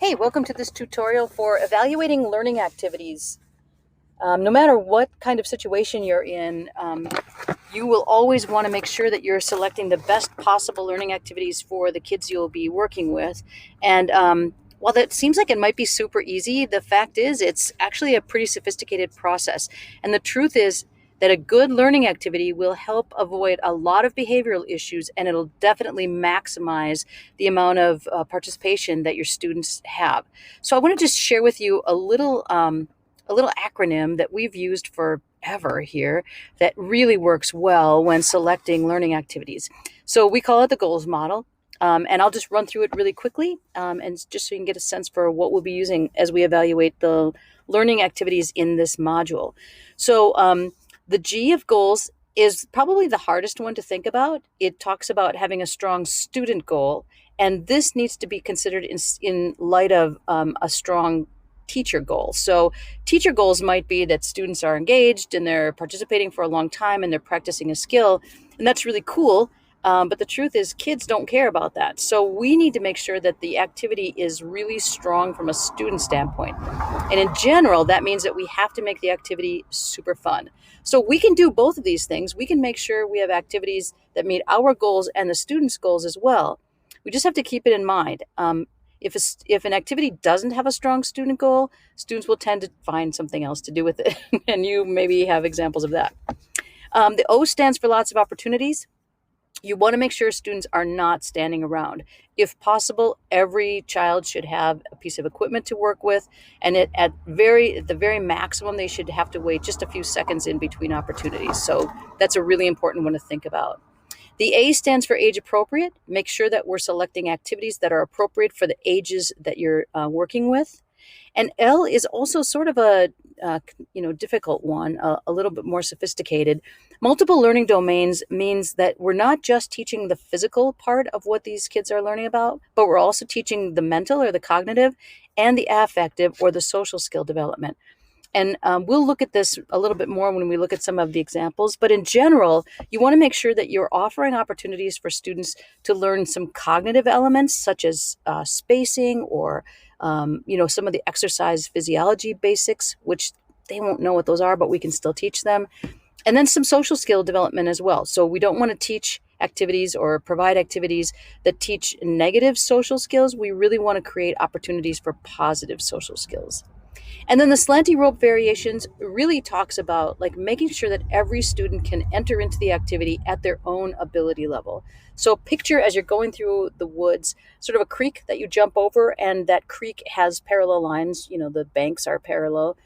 Hey, welcome to this tutorial for evaluating learning activities. No matter what kind of situation you're in, you will always want to make sure that you're selecting the best possible learning activities for the kids you'll be working with. And while that seems like it might be super easy, the fact is it's actually a pretty sophisticated process. And the truth is that a good learning activity will help avoid a lot of behavioral issues, and it'll definitely maximize the amount of participation that your students have. So I want to just share with you a little acronym that we've used forever here that really works well when selecting learning activities. So we call it the goals model. And I'll just run through it really quickly, and just so you can get a sense for what we'll be using as we evaluate the learning activities in this module. So the G of goals is probably the hardest one to think about. It talks about having a strong student goal, and this needs to be considered in light of a strong teacher goal. So teacher goals might be that students are engaged and they're participating for a long time and they're practicing a skill, and that's really cool. But the truth is kids don't care about that. So we need to make sure that the activity is really strong from a student standpoint. And in general, that means that we have to make the activity super fun. So we can do both of these things. We can make sure we have activities that meet our goals and the students' goals as well. We just have to keep it in mind. If an activity doesn't have a strong student goal, students will tend to find something else to do with it. And you maybe have examples of that. The O stands for lots of opportunities. You want to make sure students are not standing around. If possible, every child should have a piece of equipment to work with, and at the very maximum, they should have to wait just a few seconds in between opportunities. So that's a really important one to think about. The A stands for age appropriate. Make sure that we're selecting activities that are appropriate for the ages that you're working with. And L is also sort of a difficult one, a little bit more sophisticated. Multiple learning domains means that we're not just teaching the physical part of what these kids are learning about, but we're also teaching the mental or the cognitive and the affective or the social skill development. And we'll look at this a little bit more when we look at some of the examples. But in general, you want to make sure that you're offering opportunities for students to learn some cognitive elements, such as spacing or some of the exercise physiology basics, which they won't know what those are, but we can still teach them. And then some social skill development as well. So we don't want to teach activities or provide activities that teach negative social skills. We really want to create opportunities for positive social skills. And then the slanty rope variations really talks about like making sure that every student can enter into the activity at their own ability level. So picture as you're going through the woods, sort of a creek that you jump over, and that creek has parallel lines, the banks are parallel.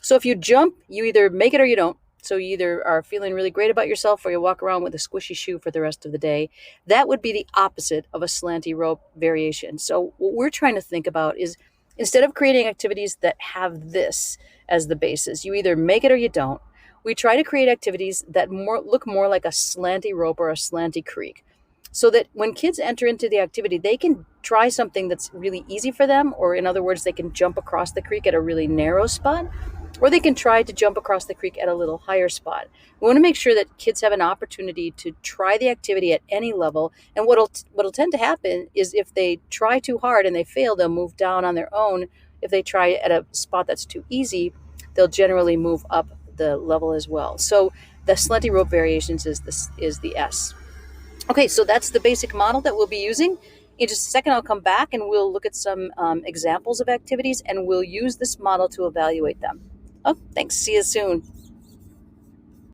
So if you jump, you either make it or you don't. So you either are feeling really great about yourself or you walk around with a squishy shoe for the rest of the day. That would be the opposite of a slanty rope variation. So what we're trying to think about is, instead of creating activities that have this as the basis, you either make it or you don't, we try to create activities that look more like a slanty rope or a slanty creek, so that when kids enter into the activity, they can try something that's really easy for them, or in other words, they can jump across the creek at a really narrow spot, or they can try to jump across the creek at a little higher spot. We want to make sure that kids have an opportunity to try the activity at any level. And what'll tend to happen is if they try too hard and they fail, they'll move down on their own. If they try at a spot that's too easy, they'll generally move up the level as well. So the slanty rope variations is the S. Okay, so that's the basic model that we'll be using. In just a second, I'll come back and we'll look at some examples of activities, and we'll use this model to evaluate them. Oh, thanks. See you soon.